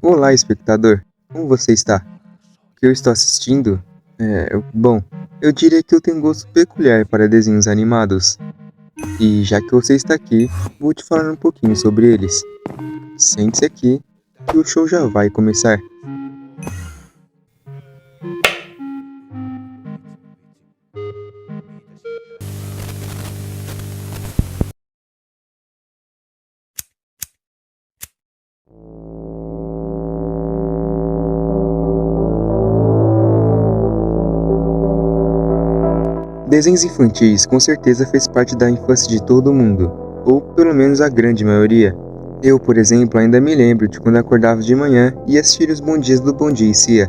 Olá, espectador. Como você está? O que eu estou assistindo? Bom, eu diria que eu tenho um gosto peculiar para desenhos animados. E já que você está aqui, vou te falar um pouquinho sobre eles. Sente-se aqui, que o show já vai começar. Desenhos infantis com certeza fez parte da infância de todo mundo, ou pelo menos a grande maioria. Eu, por exemplo, ainda me lembro de quando acordava de manhã e assistia os Bom Dias do Bom Dia e Cia.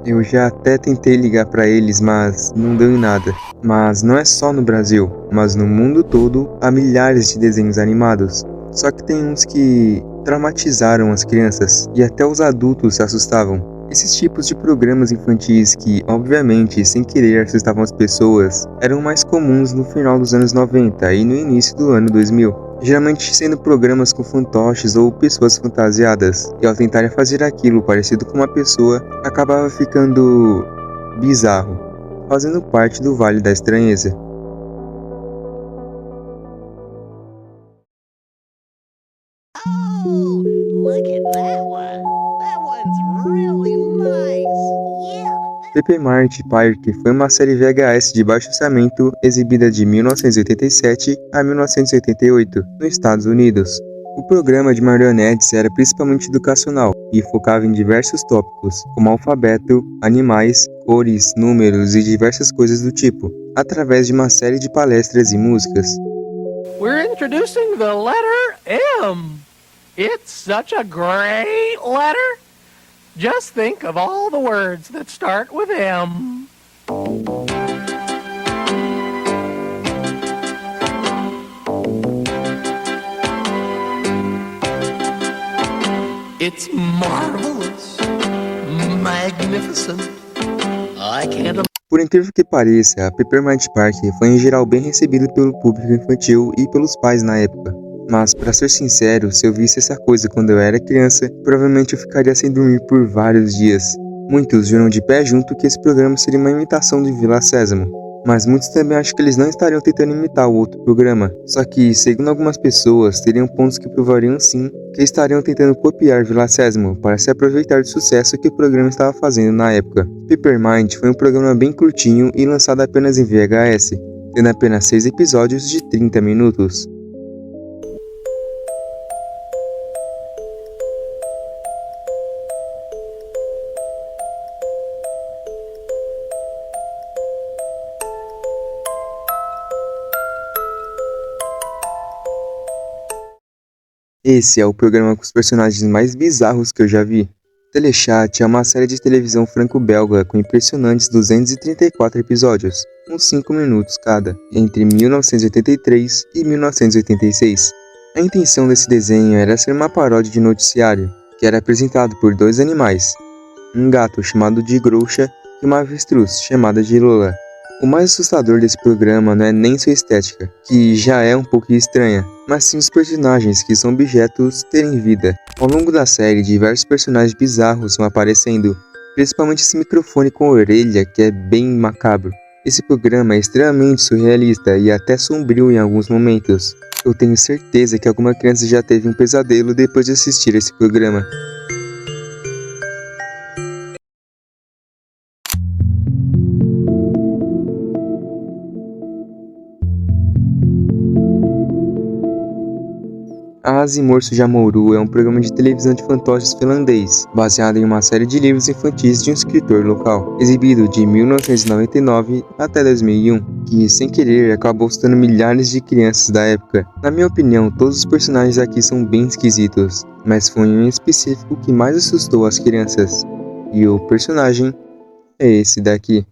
Eu já até tentei ligar para eles, mas não deu em nada. Mas não é só no Brasil, mas no mundo todo há milhares de desenhos animados. Só que tem uns que traumatizaram as crianças e até os adultos se assustavam. Esses tipos de programas infantis que, obviamente, sem querer assustavam as pessoas, eram mais comuns no final dos anos 90 e no início do ano 2000. Geralmente sendo programas com fantoches ou pessoas fantasiadas, e ao tentarem fazer aquilo parecido com uma pessoa, acabava ficando bizarro, fazendo parte do Vale da Estranheza. Oh, look at that one. That one's really nice. Yeah. Pepe Mart Park foi uma série VHS de baixo orçamento exibida de 1987 a 1988 nos Estados Unidos. O programa de marionetes era principalmente educacional e focava em diversos tópicos, como alfabeto, animais, cores, números e diversas coisas do tipo, através de uma série de palestras e músicas. We're introducing the letter M. It's such a great letter. Just think of all the words that start with M. It's marvelous, magnificent. I can't Por incrível que pareça, a Peppermint Park foi em geral bem recebido pelo público infantil e pelos pais na época. Mas, para ser sincero, se eu visse essa coisa quando eu era criança, provavelmente eu ficaria sem dormir por vários dias. Muitos juram de pé junto que esse programa seria uma imitação de Vila Sésamo, mas muitos também acham que eles não estariam tentando imitar o outro programa. Só que, segundo algumas pessoas, teriam pontos que provariam sim que estariam tentando copiar Vila Sésamo para se aproveitar do sucesso que o programa estava fazendo na época. Peppermint foi um programa bem curtinho e lançado apenas em VHS, tendo apenas 6 episódios de 30 minutos. Esse é o programa com os personagens mais bizarros que eu já vi. Telechat é uma série de televisão franco-belga com impressionantes 234 episódios, uns 5 minutos cada, entre 1983 e 1986. A intenção desse desenho era ser uma paródia de noticiário, que era apresentado por dois animais, um gato chamado de Groucha e uma avestruz chamada de Lola. O mais assustador desse programa não é nem sua estética, que já é um pouco estranha, mas sim os personagens, que são objetos, terem vida. Ao longo da série, diversos personagens bizarros vão aparecendo, principalmente esse microfone com orelha, que é bem macabro. Esse programa é extremamente surrealista e até sombrio em alguns momentos. Eu tenho certeza que alguma criança já teve um pesadelo depois de assistir esse programa. Azimorso Jamoru é um programa de televisão de fantoches finlandês, baseado em uma série de livros infantis de um escritor local, exibido de 1999 até 2001, que, sem querer, acabou assustando milhares de crianças da época. Na minha opinião, todos os personagens aqui são bem esquisitos, mas foi um em específico que mais assustou as crianças. E o personagem é esse daqui.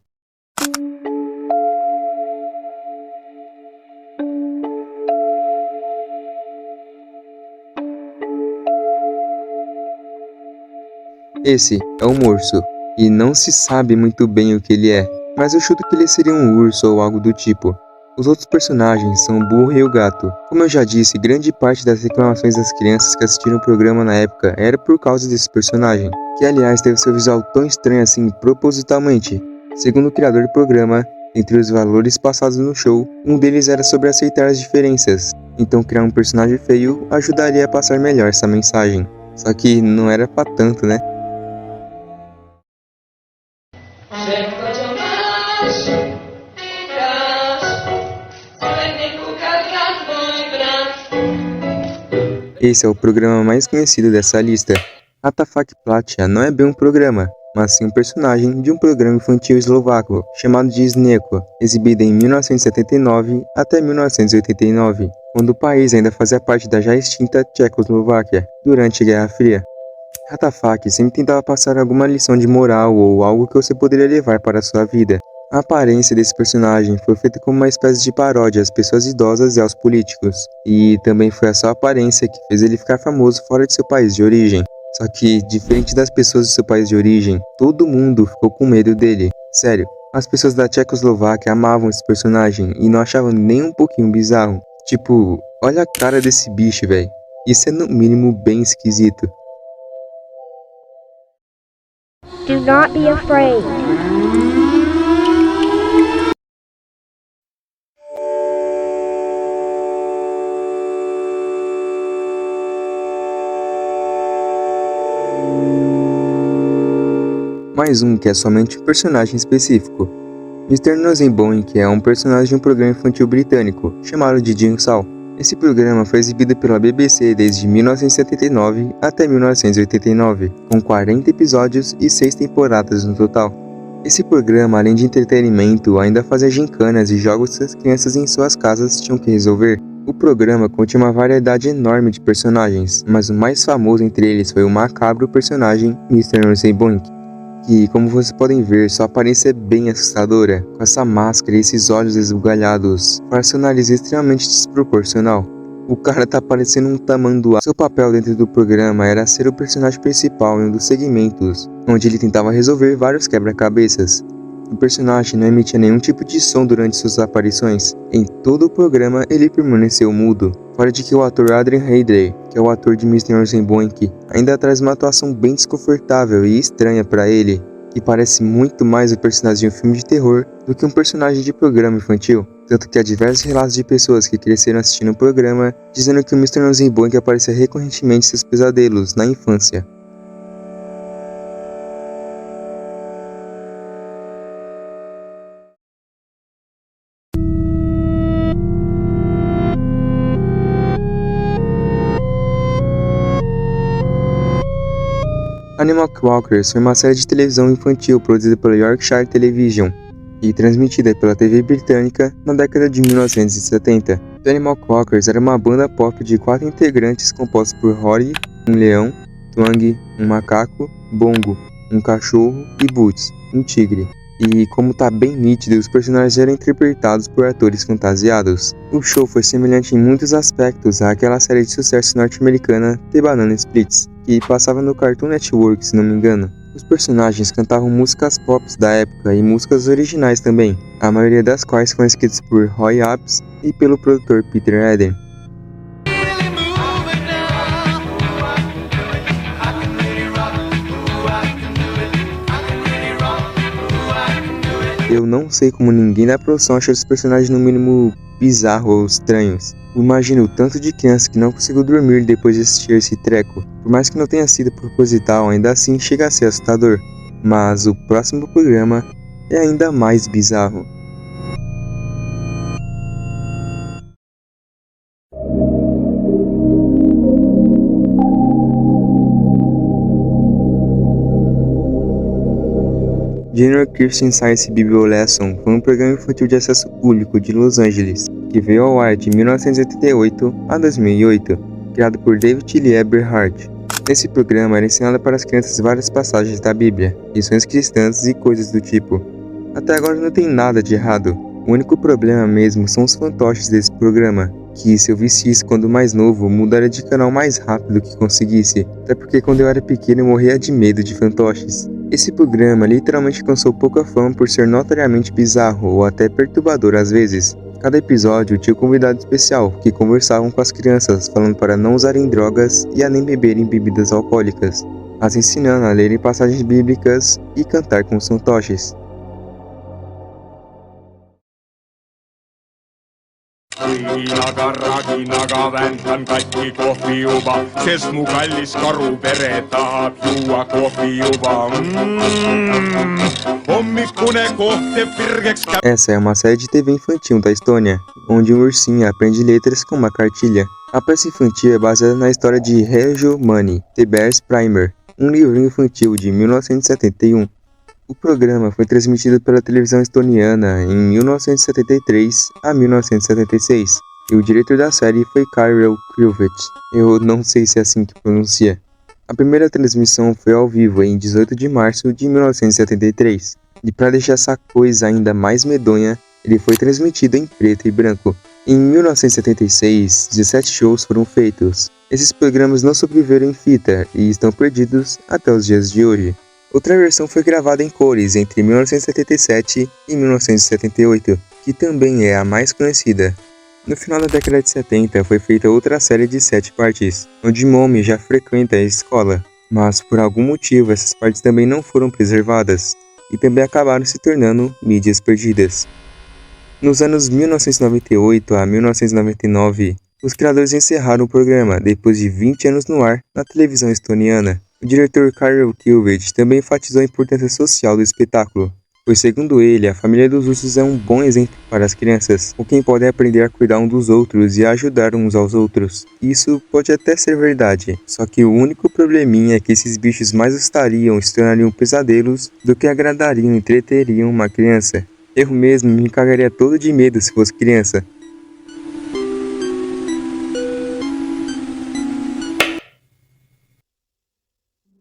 Esse é o Morso, e não se sabe muito bem o que ele é, mas eu chuto que ele seria um urso ou algo do tipo. Os outros personagens são o burro e o gato. Como eu já disse, grande parte das reclamações das crianças que assistiram o programa na época era por causa desse personagem, que aliás teve seu visual tão estranho assim propositalmente. Segundo o criador do programa, entre os valores passados no show, um deles era sobre aceitar as diferenças. Então criar um personagem feio ajudaria a passar melhor essa mensagem. Só que não era pra tanto, né? Esse é o programa mais conhecido dessa lista. Ratafak Platia não é bem um programa, mas sim um personagem de um programa infantil eslovaco chamado de Sneko, exibido em 1979 até 1989, quando o país ainda fazia parte da já extinta Tchecoslováquia, durante a Guerra Fria. Ratafak sempre tentava passar alguma lição de moral ou algo que você poderia levar para a sua vida. A aparência desse personagem foi feita como uma espécie de paródia às pessoas idosas e aos políticos, e também foi a sua aparência que fez ele ficar famoso fora de seu país de origem. Só que, diferente das pessoas de seu país de origem, todo mundo ficou com medo dele. Sério, as pessoas da Tchecoslováquia amavam esse personagem e não achavam nem um pouquinho bizarro. Tipo, olha a cara desse bicho, velho. Isso é no mínimo bem esquisito. Do not be afraid. Mais um que é somente um personagem específico. Mr. Nosenboink é um personagem de um programa infantil britânico, chamado de Jim Saul. Esse programa foi exibido pela BBC desde 1979 até 1989, com 40 episódios e 6 temporadas no total. Esse programa, além de entretenimento, ainda fazia gincanas e jogos que as crianças em suas casas tinham que resolver. O programa continha uma variedade enorme de personagens, mas o mais famoso entre eles foi o macabro personagem Mr. Nosenboink, que, como vocês podem ver, sua aparência é bem assustadora, com essa máscara e esses olhos esbugalhados, fora seu nariz extremamente desproporcional. O cara tá parecendo um tamanduá. Seu papel dentro do programa era ser o personagem principal em um dos segmentos, onde ele tentava resolver vários quebra-cabeças. O personagem não emitia nenhum tipo de som durante suas aparições. Em todo o programa, ele permaneceu mudo, fora de que o ator Adrian Heydrich, que é o ator de Mr. Nosenboink, ainda traz uma atuação bem desconfortável e estranha para ele, que parece muito mais o personagem de um filme de terror do que um personagem de programa infantil. Tanto que há diversos relatos de pessoas que cresceram assistindo o programa, dizendo que o Mr. Nosenboink aparecia recorrentemente em seus pesadelos na infância. Animal Walkers foi uma série de televisão infantil produzida pela Yorkshire Television e transmitida pela TV britânica na década de 1970. The Animal Walkers era uma banda pop de 4 integrantes composta por Rory, um leão, Twang, um macaco, Bongo, um cachorro e Boots, um tigre. E como tá bem nítido, os personagens eram interpretados por atores fantasiados. O show foi semelhante em muitos aspectos àquela série de sucesso norte-americana The Banana Splits, que passava no Cartoon Network, se não me engano. Os personagens cantavam músicas pop da época e músicas originais também, a maioria das quais foram escritas por Roy Apps e pelo produtor Peter Eden. Eu não sei como ninguém da produção achou esses personagens no mínimo bizarros ou estranhos. Imagino o tanto de criança que não conseguiu dormir depois de assistir esse treco. Por mais que não tenha sido proposital, ainda assim chega a ser assustador. Mas o próximo programa é ainda mais bizarro. Junior Christian Science Bible Lesson foi um programa infantil de acesso público de Los Angeles, que veio ao ar de 1988 a 2008, criado por David Lee Eberhard. Nesse programa era ensinado para as crianças várias passagens da Bíblia, lições cristãs e coisas do tipo. Até agora não tem nada de errado, o único problema mesmo são os fantoches desse programa, que se eu visse isso quando mais novo, mudaria de canal mais rápido que conseguisse, até porque quando eu era pequeno eu morria de medo de fantoches. Esse programa literalmente alcançou pouca fama por ser notoriamente bizarro ou até perturbador às vezes, Cada episódio tinha um convidado especial que conversavam com as crianças, falando para não usarem drogas e a nem beberem bebidas alcoólicas, as ensinando a lerem passagens bíblicas e cantar com os fantoches. Viinaga, raginaga, väntan kaikki kohvijuva. Ses mu kallis karupere tahab juua kohvijuva. Hommikune kohte virgeks Essa é uma série de TV infantil da Estônia, onde um ursinho aprende letras com uma cartilha. A peça infantil é baseada na história de Reggio Mani, The Bears Primer, um livrinho infantil de 1971. O programa foi transmitido pela televisão estoniana em 1973 a 1976, e o diretor da série foi Karel Krivec. Eu não sei se é assim que pronuncia. A primeira transmissão foi ao vivo em 18 de março de 1973, e para deixar essa coisa ainda mais medonha, ele foi transmitido em preto e branco. Em 1976, 17 shows foram feitos. Esses programas não sobreviveram em fita e estão perdidos até os dias de hoje. Outra versão foi gravada em cores entre 1977 e 1978, que também é a mais conhecida. No final da década de 70 foi feita outra série de 7 partes, onde Momi já frequenta a escola, mas por algum motivo essas partes também não foram preservadas, e também acabaram se tornando mídias perdidas. Nos anos 1998 a 1999, os criadores encerraram o programa depois de 20 anos no ar na televisão estoniana. O diretor Karel Krivec também enfatizou a importância social do espetáculo, pois segundo ele, a família dos ursos é um bom exemplo para as crianças, com quem podem aprender a cuidar um dos outros e a ajudar uns aos outros. Isso pode até ser verdade, só que o único probleminha é que esses bichos mais assustariam e se tornariam pesadelos do que agradariam e entreteriam uma criança. Eu mesmo me cagaria todo de medo se fosse criança.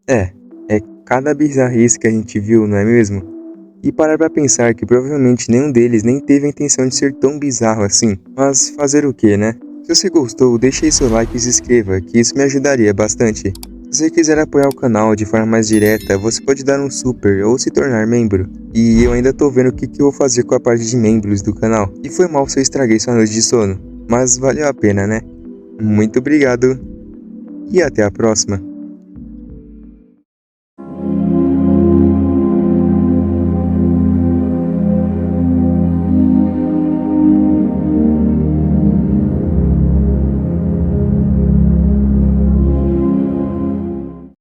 É cada bizarrice que a gente viu, não é mesmo? E parar pra pensar que provavelmente nenhum deles nem teve a intenção de ser tão bizarro assim. Mas fazer o que, né? Se você gostou, deixe aí seu like e se inscreva, que isso me ajudaria bastante. Se você quiser apoiar o canal de forma mais direta, você pode dar um super ou se tornar membro. E eu ainda tô vendo o que eu vou fazer com a parte de membros do canal. E foi mal se eu estraguei sua noite de sono, mas valeu a pena, né? Muito obrigado e até a próxima.